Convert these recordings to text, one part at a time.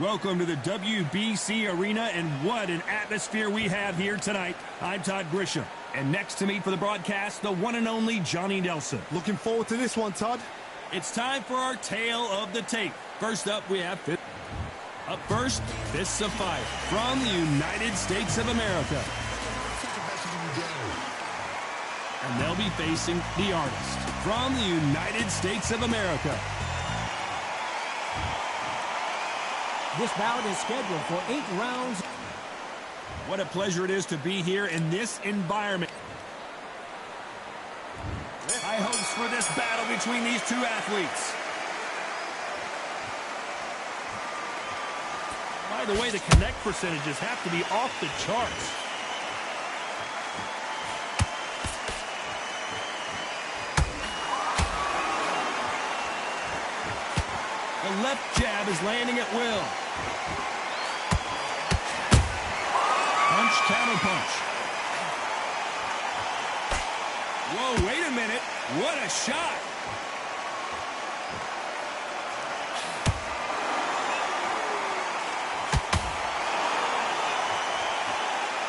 Welcome to the WBC Arena, and what an atmosphere we have here tonight. I'm Todd Grisham, and next to me for the broadcast, the one and only Johnny Nelson. Looking forward to this one, Todd. It's time for our tale of the tape. First up, we have Up first, Fists of Fire from the United States of America. And they'll be facing the Artist from the United States of America. This bout is scheduled for 8 rounds. What a pleasure it is to be here in this environment. High hopes for this battle between these two athletes. By the way, the connect percentages have to be off the charts. The left jab is landing at will. Punch, counter punch. Whoa, wait a minute. What a shot.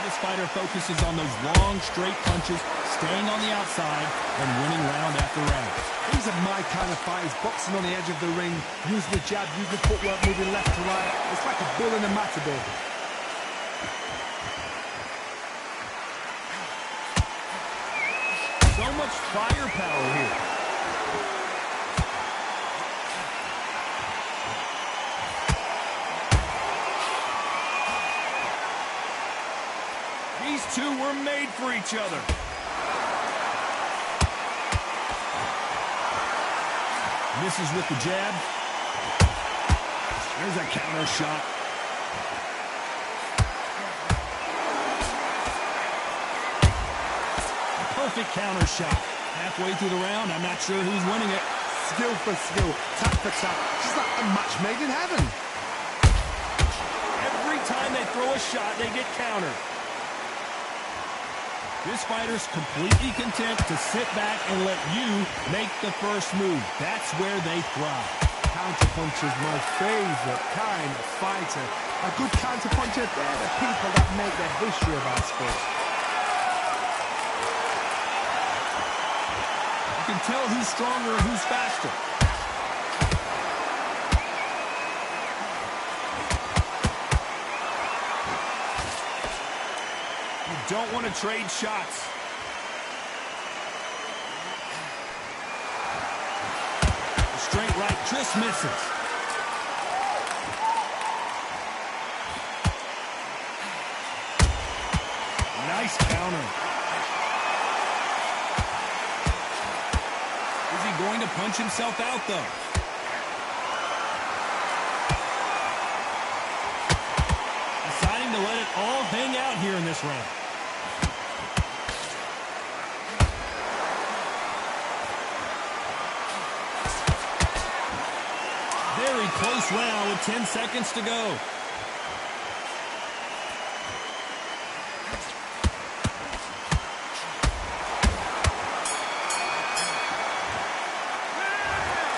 This fighter focuses on those long, straight punches, staying on the outside and winning round after round. These are my kind of fighters, boxing on the edge of the ring, using the jab, using the footwork, moving left to right. It's like a bull in a matador. So much firepower here. These two were made for each other. Misses with the jab. There's a counter shot. A perfect counter shot. Halfway through the round, I'm not sure who's winning it. Skill for skill, tap for tap. Just like a match made in heaven. Every time they throw a shot, they get countered. This fighter's completely content to sit back and let you make the first move. That's where they thrive. Counterpuncher's my favorite kind of fighter. A good counterpuncher, they're the people that make the history of our sport. You can tell who's stronger and who's faster. Don't want to trade shots. The straight right just misses. Nice counter. Is he going to punch himself out, though? Deciding to let it all hang out here in this round. Very close round with 10 seconds to go.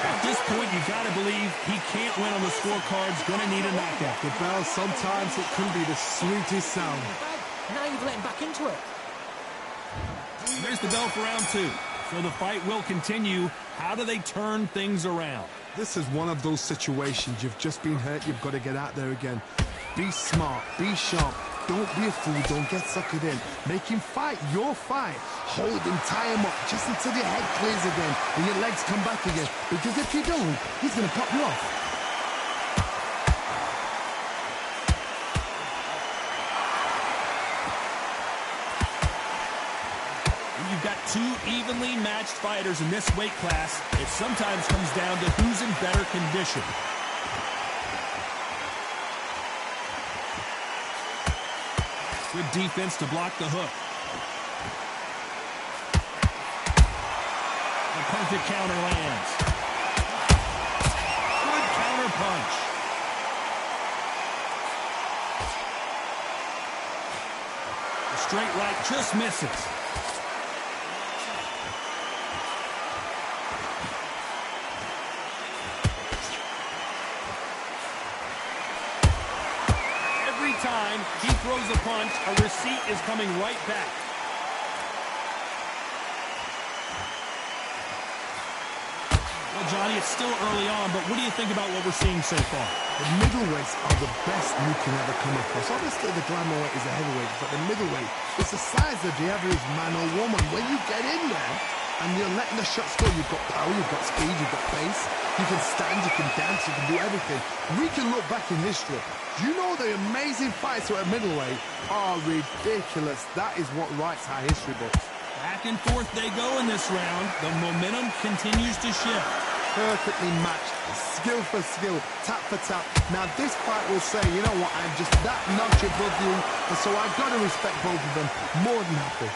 At this point, you got to believe he can't win on the scorecards. Going to need a knockout. The bell, sometimes it can be the sweetest sound. Now you've let him back into it. There's the bell for round 2. So the fight will continue. How do they turn things around? This is one of those situations. You've just been hurt, you've got to get out there again. Be smart, be sharp, don't be a fool, don't get suckered in. Make him fight your fight. Hold him, tie him up, just until your head clears again and your legs come back again. Because if you don't, he's going to pop you off. You've got two evenly matched fighters in this weight class. It sometimes comes down to who's in better condition. Good defense to block the hook. The perfect counter lands. Good counter punch. The straight right just misses. time he throws a punch, a receipt is coming right back. Well, Johnny, it's still early on, but what do you think about what we're seeing so far? The middleweights are the best you can ever come across. Obviously, the glamour weight is a heavyweight, but the middleweight is the size of the average man or woman. When you get in there and you're letting the shots go, you've got power, you've got speed, you've got pace, you can stand, you can dance, you can do everything. We can look back in history. Do you know the amazing fights at middleweight are ridiculous? That is what writes our history books. Back and forth they go in this round. The momentum continues to shift. Perfectly matched, skill for skill, tap for tap. Now this fight will say, you know what, I'm just that notch above you, and so I've got to respect both of them more than happy.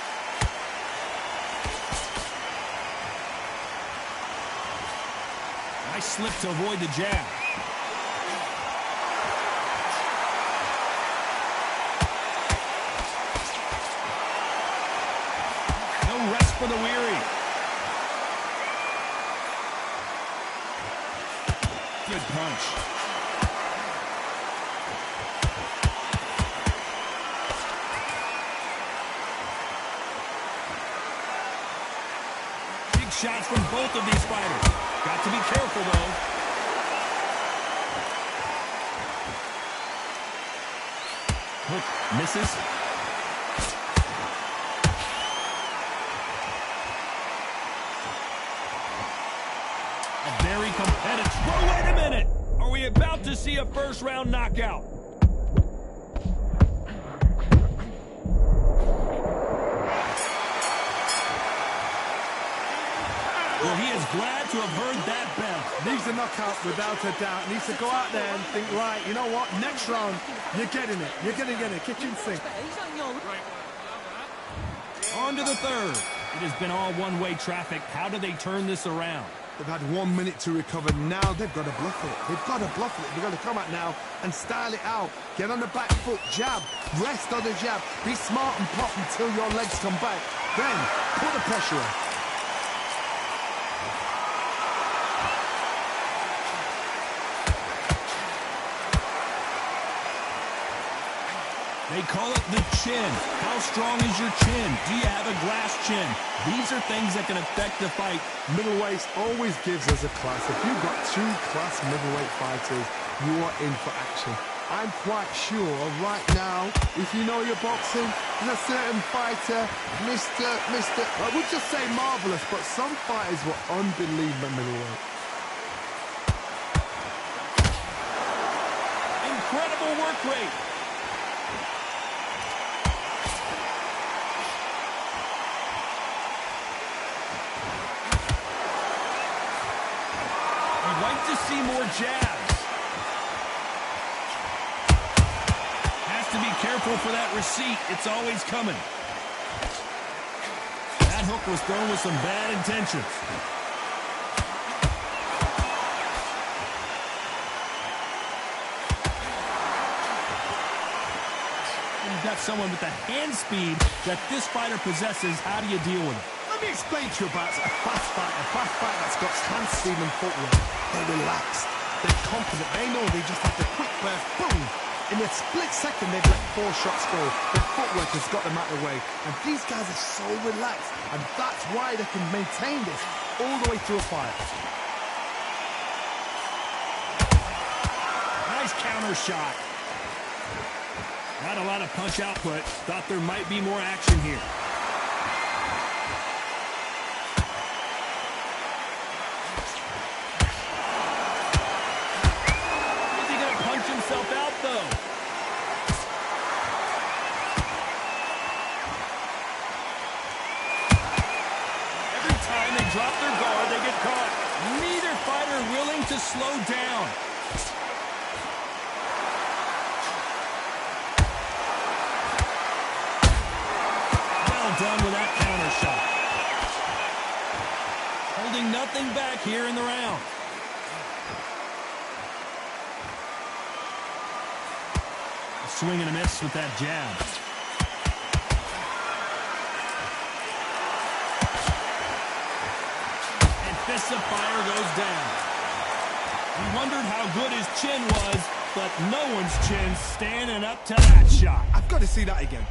Nice slip to avoid the jab. No rest for the weary. Good punch. Big shots from both of these fighters. Got to be careful, though. Hook misses. A very competitive. Whoa, wait a minute! Are we about to see a first-round knockout? Well, he is glad to have heard that bell. Needs a knockout without a doubt. Needs to go out there and think, right, you know what, next round, you're getting it. You're going to get it. Kitchen sink. On to the third. It has been all one-way traffic. How do they turn this around? They've had 1 minute to recover. Now they've got to bluff it. They've got to bluff it. They've got to come out now and style it out. Get on the back foot, jab, rest on the jab. Be smart and pop until your legs come back. Then put the pressure on. They call it the chin. How strong is your chin? Do you have a glass chin? These are things that can affect the fight. Middleweight always gives us a class. If you've got two class middleweight fighters, you are in for action. I'm quite sure right now, if you know your boxing, there's a certain fighter, I would just say marvelous, but some fighters were unbelievable middleweight. Incredible work rate. You'd like to see more jabs. Has to be careful for that receipt. It's always coming. That hook was thrown with some bad intentions. You've got someone with the hand speed that this fighter possesses. How do you deal with it? Let me explain to you about a fast fighter that's got hand speed and footwork. They're relaxed, they're confident, they know they just have the quick burst, boom! In a split second, they've let 4 shots go. Their footwork has got them out of the way. And these guys are so relaxed, and that's why they can maintain this all the way through a fight. Nice counter shot. Not a lot of punch output. Thought there might be more action here. Is he going to punch himself out, though? Every time they drop their guard, they get caught. Neither fighter willing to slow down. Done with that counter shot. Holding nothing back here in the round. A swing and a miss with that jab. And fist of fire goes down. We wondered how good his chin was, but no one's chin standing up to that shot. I've got to see that again.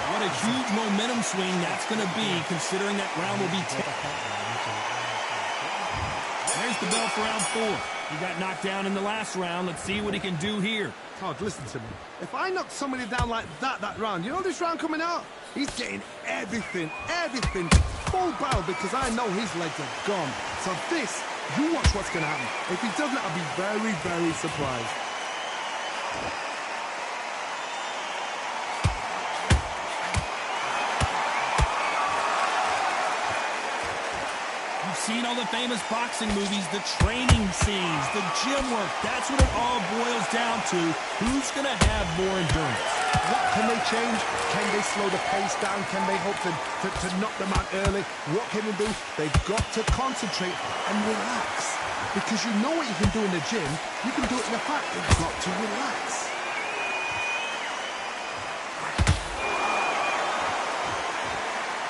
What a huge momentum swing that's going to be, considering that round will be 10. There's the bell for round 4. He got knocked down in the last round. Let's see what he can do here. Todd, listen to me. If I knock somebody down like that round, you know this round coming out? He's getting everything, full barrel, because I know his legs are gone. So this, you watch what's going to happen. If he doesn't, I'll be very, very surprised. Seen all the famous boxing movies, the training scenes, the gym work. That's what it all boils down to. Who's going to have more endurance? What can they change? Can they slow the pace down? Can they hope to knock them out early? What can they do? They've got to concentrate and relax. Because you know what you can do in the gym, you can do it in the fight. They've got to relax.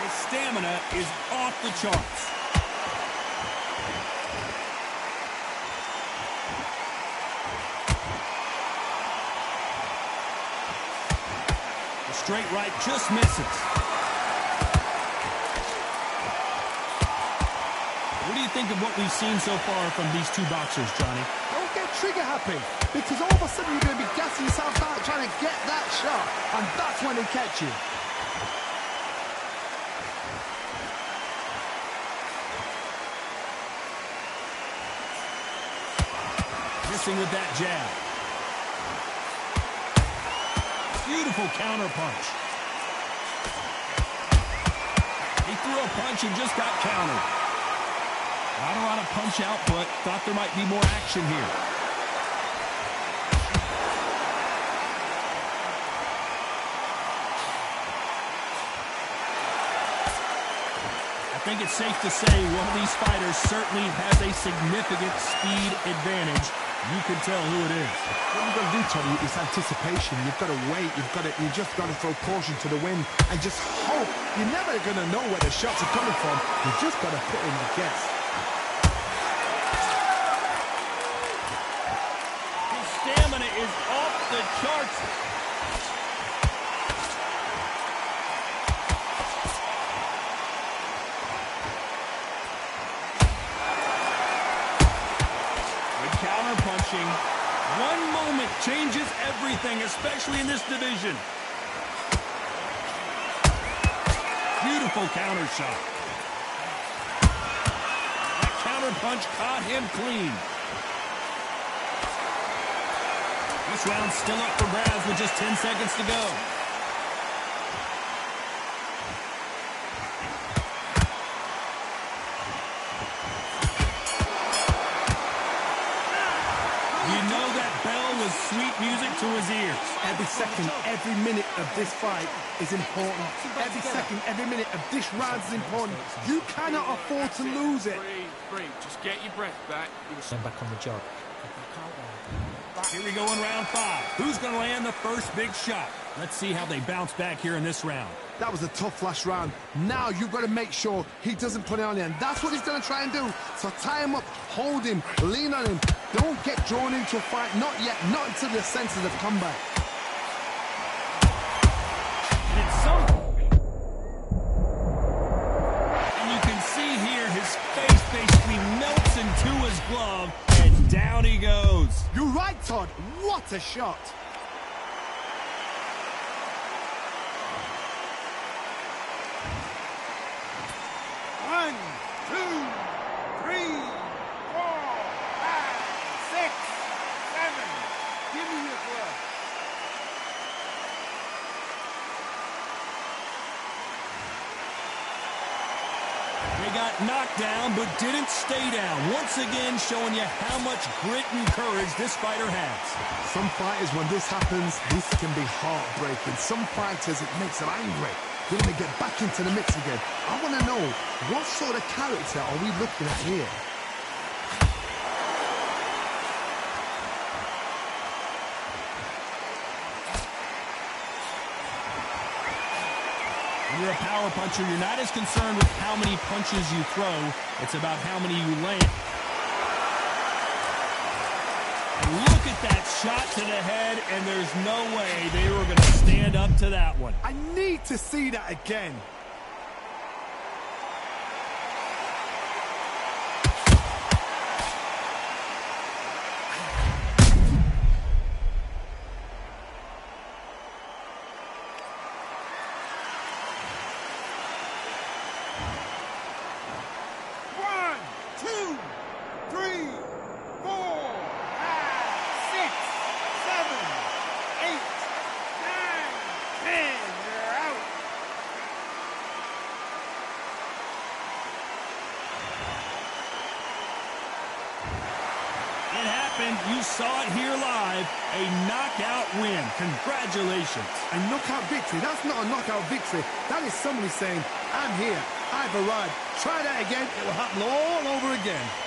His stamina is off the charts. Straight right just misses. What do you think of what we've seen so far from these two boxers, Johnny? Don't get trigger happy, because all of a sudden you're going to be gassing yourself out trying to get that shot, and that's when they catch you. Missing with that jab. Beautiful counter punch. He threw a punch and just got countered. Not a lot of punch output. Thought there might be more action here. I think it's safe to say one of these fighters certainly has a significant speed advantage. You can tell who it is. What you've got to do, Tony, is anticipation. You've got to wait. You just got to throw caution to the wind and just hope. You're never going to know where the shots are coming from. You just got to put in the guess. His stamina is off the charts. Punching. One moment changes everything, especially in this division. Beautiful counter shot. That counter punch caught him clean. This round's still up for grabs with just 10 seconds to go. Sweet music to his ears. Every second, every minute of this fight is important. Every second, every minute of this round is important. You cannot afford to lose it. Breathe. Just get your breath back. Then back on the job. Here we go in round 5. Who's going to land the first big shot? Let's see how they bounce back here in this round. That was a tough last round. Now you've got to make sure he doesn't put it on you, and that's what he's going to try and do. So tie him up, hold him, lean on him. Don't get drawn into a fight. Not yet. Not until the senses have come back. And it's so... And you can see here his face basically melts into his glove, and down he goes. You're right, Todd. What a shot. One, two, three, 4, 5, 6, 7. Give me your breath. got knocked down but didn't stay down. Once again, showing you how much grit and courage this fighter has. Some fighters, when this happens, this can be heartbreaking. Some fighters, it makes them angry. They want to get back into the mix again. I want to know, what sort of character are we looking at here? When you're a power puncher, you're not as concerned with how many punches you throw. It's about how many you land. Look at that shot to the head, and there's no way they were going to stand up to that one. I need to see that again. You saw it here live, a knockout win. Congratulations. A knockout victory? That's not a knockout victory. That is somebody saying, I'm here, I've arrived. Try that again, it will happen all over again.